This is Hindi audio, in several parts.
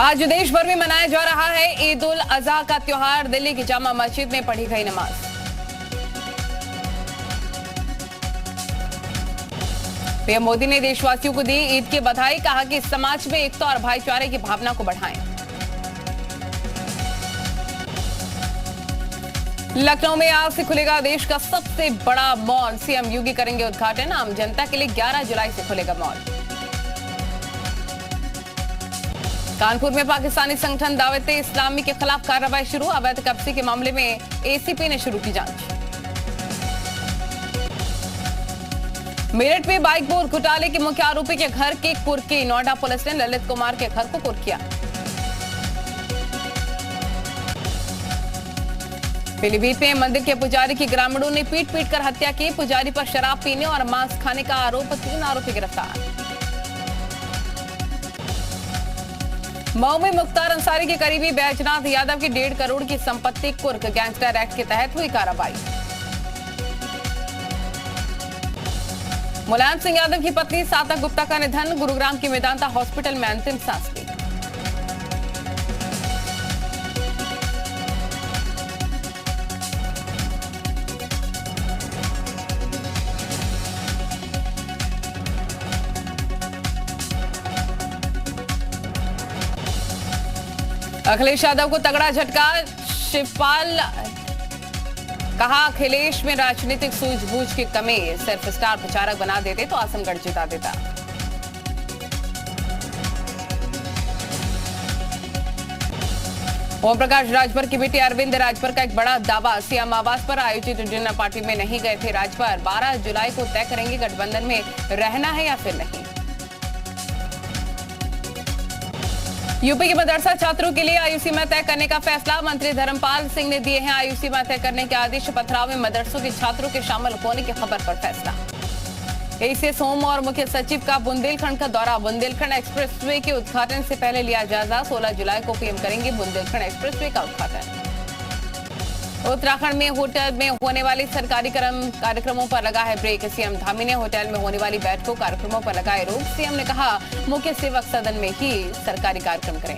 आज देश भर में मनाया जा रहा है ईद उल अजहा का त्योहार। दिल्ली की जामा मस्जिद में पढ़ी गई नमाज। पीएम मोदी ने देशवासियों को दी ईद की बधाई। कहा कि समाज में एकता और भाईचारे की भावना को बढ़ाएं। लखनऊ में आज से खुलेगा देश का सबसे बड़ा मॉल। सीएम योगी करेंगे उद्घाटन। आम जनता के लिए 11 जुलाई से खुलेगा मॉल। कानपुर में पाकिस्तानी संगठन दावते इस्लामी के खिलाफ कार्रवाई शुरू। अवैध कब्जे के मामले में एसीपी ने शुरू की जांच। मेरठ में बाइक बोर घोटाले के मुख्य आरोपी के घर की कुर्की। नोएडा पुलिस ने ललित कुमार के घर को कुर्किया। पीलीभीत में मंदिर के पुजारी की ग्रामीणों ने पीट पीट कर हत्या की। पुजारी पर शराब पीने और मांस खाने का आरोप। 3 आरोपी गिरफ्तार। मऊ में मुख्तार अंसारी के करीबी बैजनाथ यादव की 1.5 करोड़ की संपत्ति कुर्क। गैंगस्टर एक्ट के तहत हुई कार्रवाई। मुलायम सिंह यादव की पत्नी साता गुप्ता का निधन। गुरुग्राम की मेदांता हॉस्पिटल में अंतिम सांस ली। अखिलेश यादव को तगड़ा झटका। शिवपाल कहा अखिलेश में राजनीतिक सूझबूझ की कमी। सिर्फ स्टार प्रचारक बना देते तो आजमगढ़ जिता देता। ओम प्रकाश राजभर की बेटी अरविंद राजभर का एक बड़ा दावा। सीएम आवास पर आयोजित डिनर पार्टी में नहीं गए थे राजभर। 12 जुलाई को तय करेंगे गठबंधन में रहना है या फिर नहीं। यूपी के मदरसा छात्रों के लिए आयु सीमा तय करने का फैसला। मंत्री धर्मपाल सिंह ने दिए हैं आयु सीमा तय करने के आदेश। पथराव में मदरसों के छात्रों के शामिल होने की खबर पर फैसला। एसीएस होम और मुख्य सचिव का बुंदेलखंड का दौरा। बुंदेलखंड एक्सप्रेसवे के उद्घाटन से पहले लिया जायजा। 16 जुलाई को पीएम करेंगे बुंदेलखंड एक्सप्रेसवे का उद्घाटन। उत्तराखंड में होटल में होने वाली सरकारी कार्यक्रमों पर लगा है ब्रेक। सीएम धामी ने होटल में होने वाली बैठकों कार्यक्रमों पर लगाए रोक। सीएम ने कहा मुख्य सेवक सदन में ही सरकारी कार्यक्रम करें।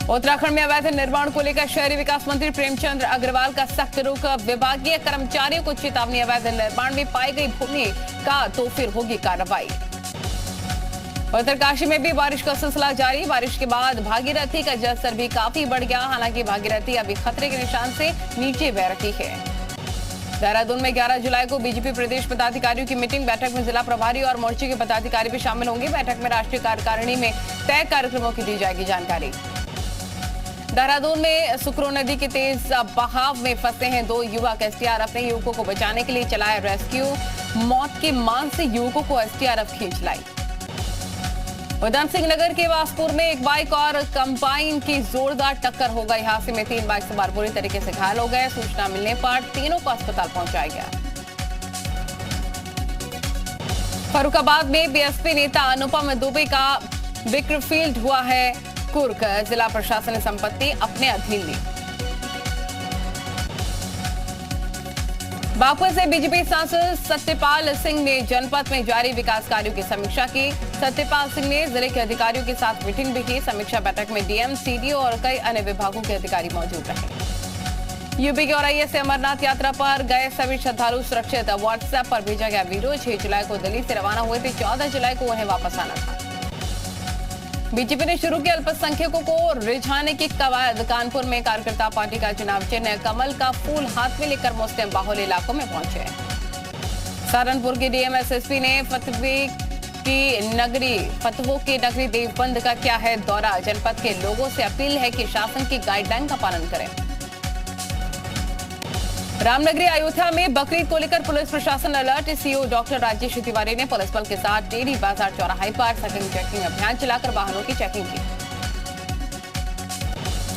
उत्तराखंड में अवैध निर्माण को लेकर शहरी विकास मंत्री प्रेमचंद्र अग्रवाल का सख्त रुख। विभागीय कर्मचारियों को चेतावनी। अवैध निर्माण में पाई गई भूमि का तो फिर होगी कार्रवाई। उत्तरकाशी में भी बारिश का सिलसिला जारी। बारिश के बाद भागीरथी का जलस्तर भी काफी बढ़ गया। हालांकि भागीरथी अभी खतरे के निशान से नीचे बह रही है। देहरादून में 11 जुलाई को बीजेपी प्रदेश पदाधिकारियों की मीटिंग। बैठक में जिला प्रभारी और मोर्चे के पदाधिकारी भी शामिल होंगे। बैठक में राष्ट्रीय कार्यकारिणी में तय कार्यक्रमों की दी जाएगी जानकारी। देहरादून में सुकरो नदी के तेज बहाव में फंसे हैं 2 युवक। एसडीआरएफ ने युवकों को बचाने के लिए चलाया रेस्क्यू। मौत की मांग से युवकों को एसडीआरएफ खींच लाई। उधम सिंह नगर के वासपुर में एक बाइक और कंबाइन की जोरदार टक्कर हो गई। हादसे में 3 बाइक सवार बुरी तरीके से घायल हो गए। सूचना मिलने पर तीनों को अस्पताल पहुंचाया गया। फर्रुखाबाद में बीएसपी नेता अनुपम दुबे का विक्रफील्ड हुआ है कुर्क। जिला प्रशासन ने संपत्ति अपने अधीन ली। बापू से बीजेपी सांसद सत्यपाल सिंह ने जनपद में जारी विकास कार्यों की समीक्षा की। सत्यपाल सिंह ने जिले के अधिकारियों के साथ मीटिंग भी की। समीक्षा बैठक में डीएम, सीडीओ और कई अन्य विभागों के अधिकारी मौजूद रहे। यूपी के औरैया से अमरनाथ यात्रा पर गए सभी श्रद्धालु सुरक्षित। व्हाट्सएप पर भेजा गया वीडियो। 6 जुलाई को दिल्ली से रवाना हुए थे। 14 जुलाई को उन्हें वापस आना था। बीजेपी ने शुरू की अल्पसंख्यकों को रिझाने की कवायद। कानपुर में कार्यकर्ता पार्टी का चुनाव चिन्ह कमल का फूल हाथ में लेकर मुस्लिम बाहुल इलाकों में पहुंचे। सहारनपुर के डीएम एसएसपी ने फतवों की नगरी देवबंद का किया है दौरा। जनपद के लोगों से अपील है कि शासन की गाइडलाइन का पालन करें। रामनगरी अयोध्या में बकरीद को लेकर पुलिस प्रशासन alert. CO doctor Rajesh Tiwari ने पुलिस बल के साथ टेढ़ी बाजार चौराहे पर सघन चेकिंग अभियान चलाकर वाहनों की चेकिंग की।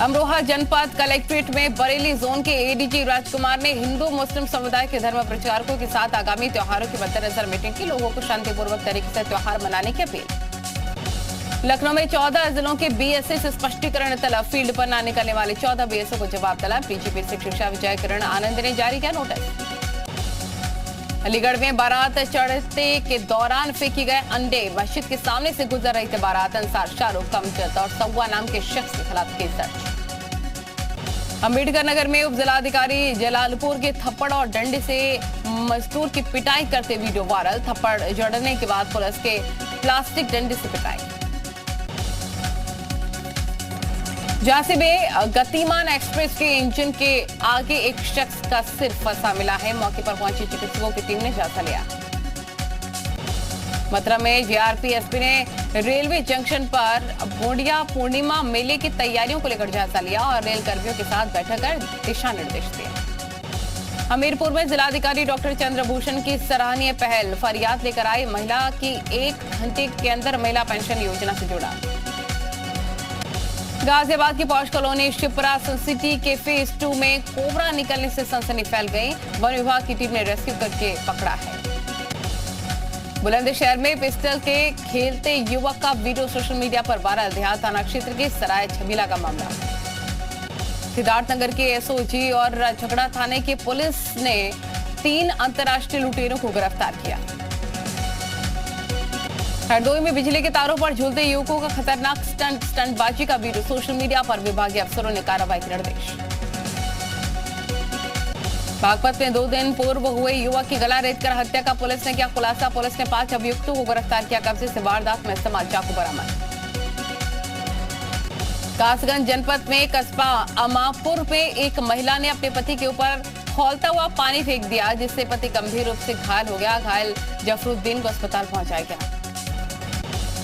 अमरोहा जनपद कलेक्ट्रेट में बरेली जोन के एडीजी राजकुमार ने हिंदू मुस्लिम समुदाय के धर्म प्रचारकों के साथ आगामी त्योहारों के मद्देनजर मीटिंग की। लोगों को शांतिपूर्वक तरीके से त्योहार मनाने की अपील। लखनऊ में 14 जिलों के बीएसए से स्पष्टीकरण तलब। फील्ड पर न निकलने वाले 14 बीएसए को जवाब तलब। डीजीपी शिक्षा विजय किरण आनंद ने जारी किया नोटिस। अलीगढ़ में बारात चढ़ते के दौरान फेंके गए अंडे। मस्जिद के सामने से गुजर रही थी बारात। अंसार शाहरुख अमजद और सौवा नाम के शख्स के खिलाफ केस दर्ज। अम्बेडकर नगर में उप जिलाधिकारी जलालपुर के थप्पड़ और डंडे से मजदूर की पिटाई करते वीडियो वायरल। थप्पड़ जड़ने के बाद पुलिस के प्लास्टिक डंडे से पिटाई। झांसी में गतिमान एक्सप्रेस के इंजन के आगे एक शख्स का सिर फंसा मिला है। मौके पर पहुंची चिकित्सकों की टीम ने जायजा लिया। मथुरा में जीआरपी ने रेलवे जंक्शन पर बोडिया पूर्णिमा मेले की तैयारियों को लेकर जायजा लिया और रेल कर्मियों के साथ बैठक कर दिशा निर्देश दिए। हमीरपुर में जिलाधिकारी डॉक्टर चंद्रभूषण की सराहनीय पहल। फरियाद लेकर आई महिला की 1 घंटे के अंदर महिला पेंशन योजना से जुड़ा। गाजियाबाद की पॉश कॉलोनी शिप्रा सिटी के फेज 2 में कोबरा निकलने से सनसनी फैल गई। वन विभाग की टीम ने रेस्क्यू करके पकड़ा है। बुलंदशहर में पिस्टल के खेलते युवक का वीडियो सोशल मीडिया पर वायरल। देहात थाना क्षेत्र के सराय छबीला का मामला। सिद्धार्थनगर के एसओजी और झगड़ा थाने की पुलिस ने 3 अंतर्राष्ट्रीय लुटेरों को गिरफ्तार किया। हरदोई में बिजली के तारों पर झूलते युवकों का खतरनाक स्टंटबाजी का वीडियो सोशल मीडिया पर। विभागीय अफसरों ने कार्रवाई के निर्देश। बागपत में 2 दिन पूर्व हुए युवक की गला रेतकर हत्या का पुलिस ने किया खुलासा। पुलिस ने 5 अभियुक्तों को गिरफ्तार किया। कब्जे से वारदात में इस्तेमाल चाकू बरामद। कासगंज जनपद में कस्बा अमापुर में एक महिला ने अपने पति के ऊपर खौलता हुआ पानी फेंक दिया, जिससे पति गंभीर रूप से घायल हो गया। घायल जफरुद्दीन को अस्पताल पहुंचाया गया।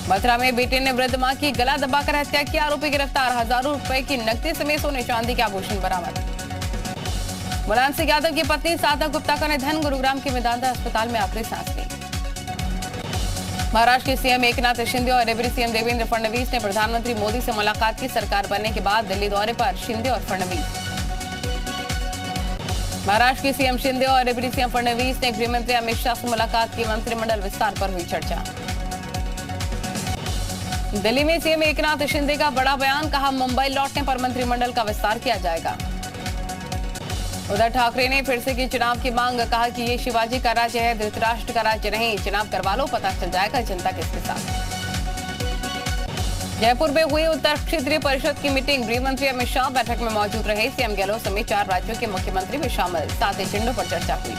मथुरा में बेटे ने वृद्ध मां की गला दबाकर हत्या की। आरोपी गिरफ्तार। हजारों रुपए की नकदी समेत सोने चांदी के आभूषण बरामद। मुलायम सिंह यादव की पत्नी साधना गुप्ता का निधन। गुरुग्राम के मेदांता अस्पताल में आखिरी सांस ली। महाराष्ट्र के सीएम एकनाथ शिंदे और डिप्टी सीएम देवेंद्र फडणवीस ने प्रधानमंत्री मोदी से मुलाकात की। सरकार बनने के बाद दिल्ली दौरे पर शिंदे और फडणवीस। महाराष्ट्र के सीएम शिंदे और डिप्टी सीएम फडणवीस ने गृहमंत्री अमित शाह से मुलाकात की। मंत्रिमंडल विस्तार पर हुई चर्चा। दिल्ली में सीएम एकनाथ शिंदे का बड़ा बयान। कहा मुंबई लौटने पर मंत्रिमंडल का विस्तार किया जाएगा। उद्धव ठाकरे ने फिर से की चुनाव की मांग। कहा कि ये शिवाजी का राज्य है, धृतराष्ट्र का राज्य नहीं। चुनाव करवा लो, पता चल जाएगा जनता किसके साथ। जयपुर में हुई उत्तर क्षेत्रीय परिषद की मीटिंग। गृह मंत्री अमित शाह बैठक में मौजूद रहे। सीएम गहलोत समेत 4 राज्यों के मुख्यमंत्री भी शामिल। 7 एजेंडों पर चर्चा हुई।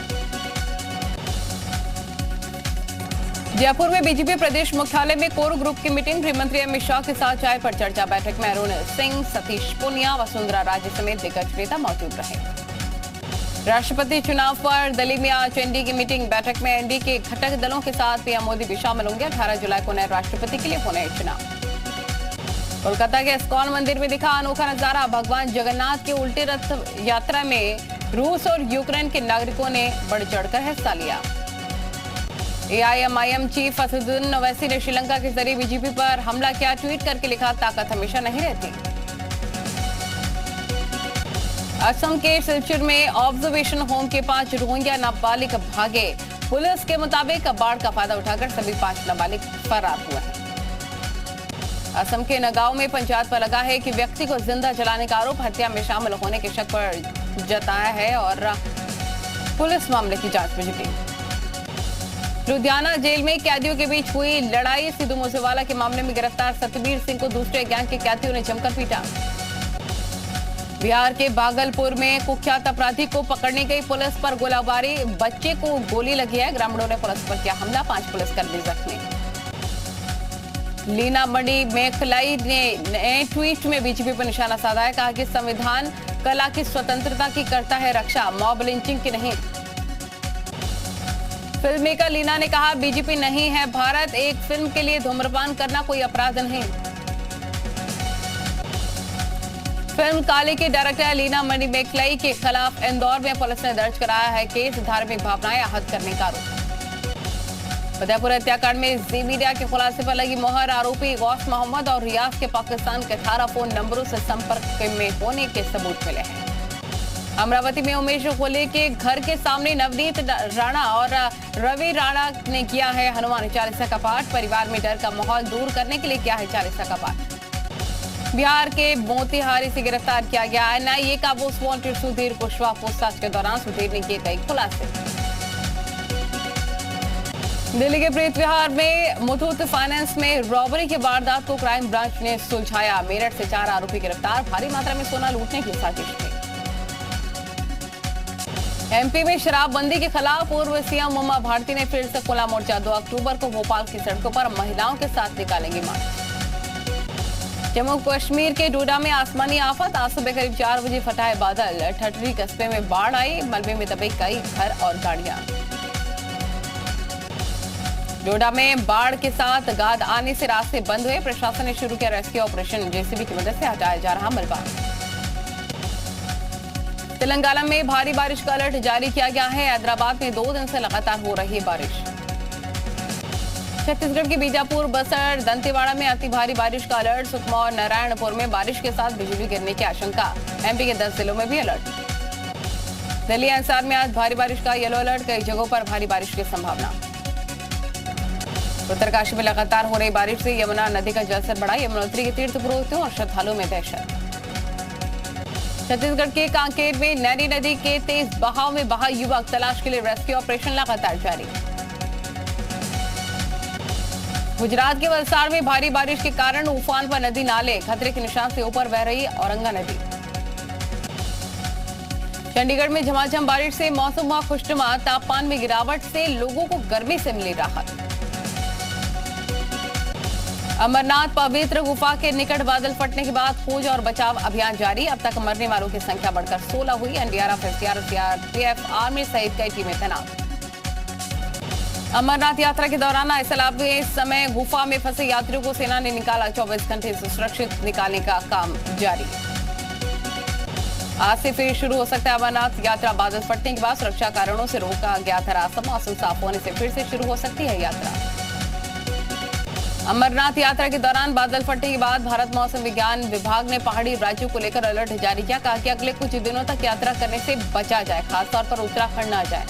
जयपुर में बीजेपी प्रदेश मुख्यालय में कोर ग्रुप की मीटिंग। गृह मंत्री अमित शाह के साथ चाय पर चर्चा। बैठक में अरुण सिंह, सतीश पुनिया, वसुंधरा राजे समेत दिग्गज नेता मौजूद रहे। राष्ट्रपति चुनाव पर दिल्ली में आज एनडीए की मीटिंग। बैठक में एनडीए के घटक दलों के साथ पीएम मोदी भी शामिल होंगे। 18 जुलाई को नए राष्ट्रपति के लिए होने चुनाव। कोलकाता के इस्कॉन मंदिर में दिखा अनोखा नजारा। भगवान जगन्नाथ के उल्टे रथ यात्रा में रूस और यूक्रेन के नागरिकों ने बढ़ चढ़कर हिस्सा लिया। एआईएमआईएम चीफ असदुद्दीन ओवैसी ने श्रीलंका के जरिए बीजेपी पर हमला किया। ट्वीट करके लिखा, ताकत हमेशा नहीं रहती। असम के सिलचर में ऑब्जर्वेशन होम के 5 रोहिंग्या नाबालिग भागे। पुलिस के मुताबिक बाढ़ का फायदा उठाकर सभी 5 नाबालिग फरार हुए हैं। असम के नगांव में पंचायत पर लगा है कि व्यक्ति को जिंदा जलाने का आरोप हत्या में शामिल होने के शक पर जताया है और पुलिस मामले की जांच में जुटी। लुधियाना जेल में कैदियों के बीच हुई लड़ाई। सिद्धू मूसेवाला के मामले में गिरफ्तार सतबीर सिंह को दूसरे गैंग के कैदियों ने जमकर पीटा। बिहार के भागलपुर में कुख्यात अपराधी को पकड़ने गई पुलिस पर गोलाबारी। बच्चे को गोली लगी है। ग्रामीणों ने पुलिस पर किया हमला। 5 पुलिसकर्मी जख्मी। लीना मणि मेखलाई ने ट्वीट में बीजेपी पर निशाना साधा है। कहा कि संविधान कला की स्वतंत्रता की करता है रक्षा, मॉब लिंचिंग की नहीं। फिल्म मेकर लीना ने कहा, बीजेपी नहीं है भारत। एक फिल्म के लिए धूम्रपान करना कोई अपराध नहीं। फिल्म काले के डायरेक्टर लीना मणि मेखलाई के खिलाफ इंदौर में पुलिस ने दर्ज कराया है केस। धार्मिक भावनाएं आहत करने का आरोप। फतेहपुर हत्याकांड में जी मीडिया के खुलासे पर लगी मोहर। आरोपी गौस मोहम्मद और रियाज के पाकिस्तान के 18 फोन नंबरों से संपर्क में होने के सबूत मिले हैं। अमरावती में उमेश खोले के घर के सामने नवनीत राणा और रवि राणा ने किया है हनुमान चालीसा का पाठ। परिवार में डर का माहौल दूर करने के लिए किया है चालीसा का पाठ। बिहार के मोतिहारी से गिरफ्तार किया गया एनआईए का मोस्ट वांटेड सुधीर कुशवाहा। पूछताछ के दौरान सुधीर ने किए कई खुलासे। दिल्ली के प्रीत विहार में मुथूट फाइनेंस में रॉबरी की वारदात को क्राइम ब्रांच ने सुलझाया। मेरठ से 4 आरोपी गिरफ्तार। भारी मात्रा में सोना लूटने की साजिश थी। एमपी में शराबबंदी के खिलाफ पूर्व सीएम उमा भारती ने फिर से खोला मोर्चा। 2 अक्टूबर को भोपाल की सड़कों पर महिलाओं के साथ निकालेंगे मार्च। जम्मू कश्मीर के डोडा में आसमानी आफत। आज सुबह करीब 4 बजे फटाए बादल। ठठरी कस्बे में बाढ़ आई। मलबे में दबे कई घर और गाड़ियां। डोडा में बाढ़ के साथ गाद आने से रास्ते बंद हुए। प्रशासन ने शुरू किया रेस्क्यू ऑपरेशन। जेसीबी की मदद से हटाया जा रहा मलबा। तेलंगाना में भारी बारिश का अलर्ट जारी किया गया है। हैदराबाद में 2 दिन से लगातार हो रही है बारिश। छत्तीसगढ़ के बीजापुर, बस्तर, दंतेवाड़ा में अति भारी बारिश का अलर्ट। सुकमा और नारायणपुर में बारिश के साथ बिजली गिरने की आशंका। एमपी के 10 जिलों में भी अलर्ट। दिल्ली एनसीआर में आज भारी बारिश का येलो अलर्ट। कई जगहों पर भारी बारिश की संभावना। उत्तरकाशी में लगातार हो रही बारिश से यमुना नदी का जलस्तर बढ़ा। यमुनोत्री के तीर्थ पुरोहितों और श्रद्धालुओं में दहशत। छत्तीसगढ़ के कांकेर में नैनी नदी के तेज बहाव में बहा युवक। तलाश के लिए रेस्क्यू ऑपरेशन लगातार जारी। गुजरात के वलसाड़ में भारी बारिश के कारण उफान पर नदी नाले। खतरे के निशान से ऊपर बह रही औरंगा नदी। चंडीगढ़ में झमाझम बारिश से मौसम हुआ खुशनुमा। तापमान में गिरावट से लोगों को गर्मी से मिली राहत। अमरनाथ पवित्र गुफा के निकट बादल फटने के बाद खोज और बचाव अभियान जारी। अब तक मरने वालों की संख्या बढ़कर 16 हुई। एनडीआरएफ, एसडीआरएफ, सीआरपीएफ, आर्मी सहित कई टीमें तैनात। अमरनाथ यात्रा के दौरान सैलाब में इस समय गुफा में फंसे यात्रियों को सेना ने निकाला। 24 घंटे से सुरक्षित निकालने का काम जारी। आज से फिर शुरू हो सकता है अमरनाथ यात्रा। बादल फटने के बाद सुरक्षा कारणों से रोका गया था रास्ता। मौसम साफ होने से फिर से शुरू हो सकती है यात्रा। अमरनाथ यात्रा के दौरान बादल फटने के बाद भारत मौसम विज्ञान विभाग ने पहाड़ी राज्यों को लेकर अलर्ट जारी किया। कहा कि अगले कुछ दिनों तक यात्रा करने से बचा जाए, खासतौर पर उत्तराखंड न जाए।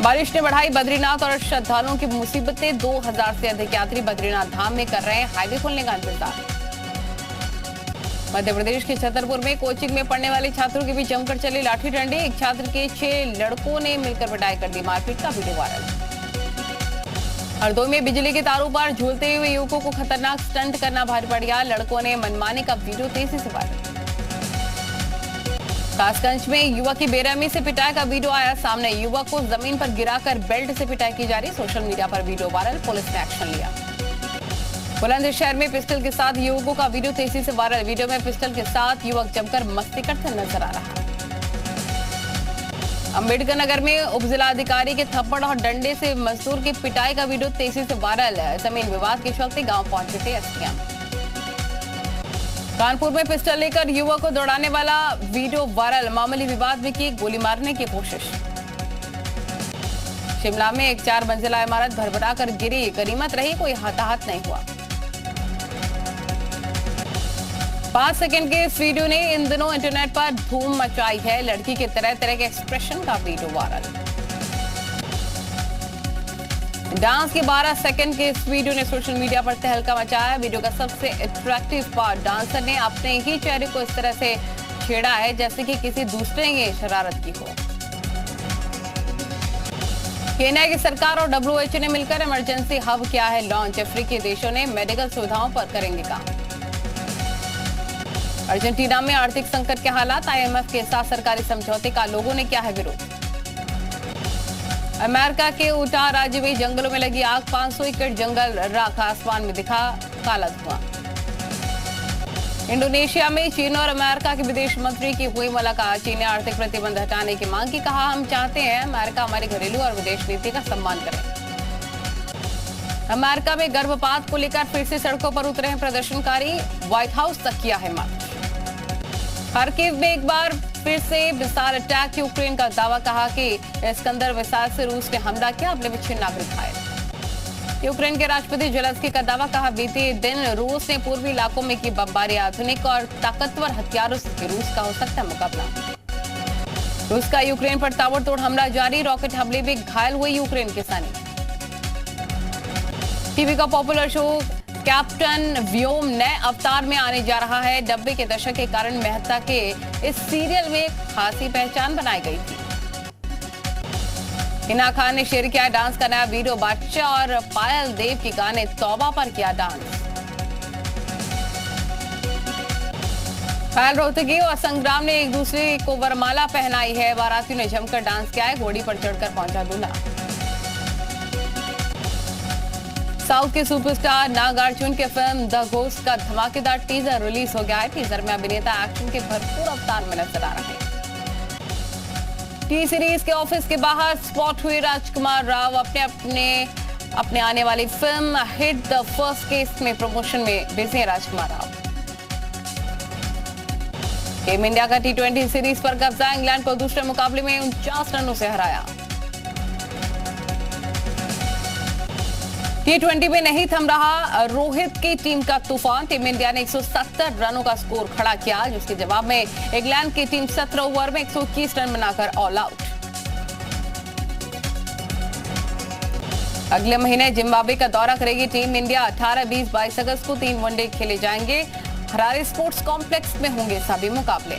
बारिश ने बढ़ाई बद्रीनाथ और श्रद्धालुओं की मुसीबतें। 2000 से अधिक यात्री बद्रीनाथ धाम में कर रहे हैं हाईवे खोलने का इंतजार। मध्य प्रदेश के छतरपुर में कोचिंग में पढ़ने वाले छात्रों के बीच जमकर चली लाठी डंडी। एक छात्र के 6 लड़कों ने मिलकर पिटाई कर दी। मारपीट का वीडियो वायरल। हरदोई में बिजली के तारों पर झूलते हुए युवकों को खतरनाक स्टंट करना भारी पड़ गया। लड़कों ने मनमाने का वीडियो तेजी से वायरल। कासगंज में युवक की बेरहमी से पिटाई का वीडियो आया सामने। युवक को जमीन पर गिराकर बेल्ट से पिटाई की जा रही। सोशल मीडिया पर वीडियो वायरल। पुलिस ने एक्शन लिया। बुलंदशहर में पिस्टल के साथ युवकों का वीडियो तेजी से वायरल। वीडियो में पिस्टल के साथ युवक जमकर मस्ती करते नजर आ रहा है। अम्बेडकर नगर में उपजिलाधिकारी के थप्पड़ और डंडे से मजदूर की पिटाई का वीडियो तेजी से वायरल है। जमीन विवाद के चलते गांव पहुंचे थे एसडीएम। कानपुर में पिस्टल लेकर युवक को दौड़ाने वाला वीडियो वायरल। मामूली विवाद में की गोली मारने की कोशिश। शिमला में एक 4 मंजिला इमारत भरभरा कर गिरी। गनीमत रही, कोई हताहत नहीं हुआ। 5 सेकंड के इस वीडियो ने इन दिनों इंटरनेट पर धूम मचाई है। लड़की के तरह तरह के एक्सप्रेशन का वीडियो वायरल। डांस के 12 सेकंड के इस वीडियो ने सोशल मीडिया पर तहलका मचाया। वीडियो का सबसे अट्रैक्टिव पार्ट, डांसर ने अपने ही चेहरे को इस तरह से छेड़ा है जैसे कि किसी दूसरे ने शरारत की हो। केन्या की सरकार और डब्ल्यूएचओ ने मिलकर इमरजेंसी हब किया है लॉन्च। अफ्रीकी देशों ने मेडिकल सुविधाओं पर करेंगे काम। अर्जेंटीना में आर्थिक संकट के हालात। आईएमएफ के साथ सरकारी समझौते का लोगों ने किया है विरोध। अमेरिका के उटा राज्य में जंगलों में लगी आग। 500 एकड़ जंगल राख। आसमान में दिखा काला धुआं। इंडोनेशिया में चीन और अमेरिका के विदेश मंत्री की हुई मुलाकात। चीन ने आर्थिक प्रतिबंध हटाने की मांग की। कहा, हम चाहते हैं अमेरिका हमारी घरेलू और विदेश नीति का सम्मान करे। अमेरिका में गर्भपात को लेकर फिर से सड़कों पर उतरे हैं प्रदर्शनकारी। व्हाइट हाउस तक किया है मार्च। खार्किव में एक बार फिर से मिसाइल अटैक। यूक्रेन का दावा। कहा कि इस्कंदर मिसाइल से रूस ने हमला किया। अपने में 6 नागरिक घायल। यूक्रेन के राष्ट्रपति जेलेंस्की का दावा। कहा, बीते दिन रूस ने पूर्वी इलाकों में की बमबारी। आधुनिक और ताकतवर हथियारों से रूस का हो सकता है मुकाबला। रूस का यूक्रेन पर ताबड़तोड़ हमला जारी। रॉकेट हमले में घायल हुए यूक्रेन के सैनिक। टीवी का पॉपुलर शो कैप्टन व्योम नए अवतार में आने जा रहा है। 90 के दशक के कारण मेहता के इस सीरियल में खासी पहचान बनाई गई थी। हिना खान ने शेयर किया डांस का नया वीडियो, बादशाह और पायल देव के गाने तौबा पर किया डांस। पायल रोहतगी और संग्राम ने एक दूसरे को वरमाला पहनाई है। बारातियों ने जमकर डांस किया है। घोड़ी पर चढ़कर पहुंचा दूल्हा। साउथ के सुपरस्टार नागार्जुन के फिल्म द घोस्ट का धमाकेदार टीजर रिलीज हो गया है। टीजर में अभिनेता एक्शन के भरपूर अवतार में नजर आ रहे हैं। टी सीरीज के ऑफिस के बाहर स्पॉट हुए राजकुमार राव। अपने आने वाली film hit the first case में प्रमोशन में बिजी है राजकुमार राव। टीम इंडिया का T20 सीरीज पर कब्जा। इंग्लैंड को दूसरे मुकाबले में 49 रनों से हराया। T20 में नहीं थम रहा रोहित की टीम का तूफान। टीम इंडिया ने 170 रनों का स्कोर खड़ा किया, जिसके जवाब में इंग्लैंड की टीम 17 ओवर में 121 रन बनाकर ऑल आउट। अगले महीने जिम्बाब्वे का दौरा करेगी टीम इंडिया। 18, 20, 22 अगस्त को 3 वनडे खेले जाएंगे। हरारे स्पोर्ट्स कॉम्प्लेक्स में होंगे सभी मुकाबले।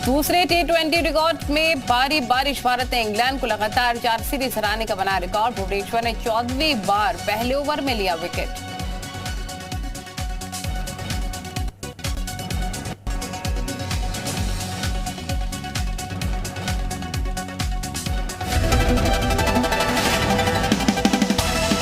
दूसरे T20 रिकॉर्ड में भारी बारिश। भारत ने इंग्लैंड को लगातार 4 सीरीज हराने का बनाया रिकॉर्ड। भुवनेश्वर ने 14वीं बार पहले ओवर में लिया विकेट।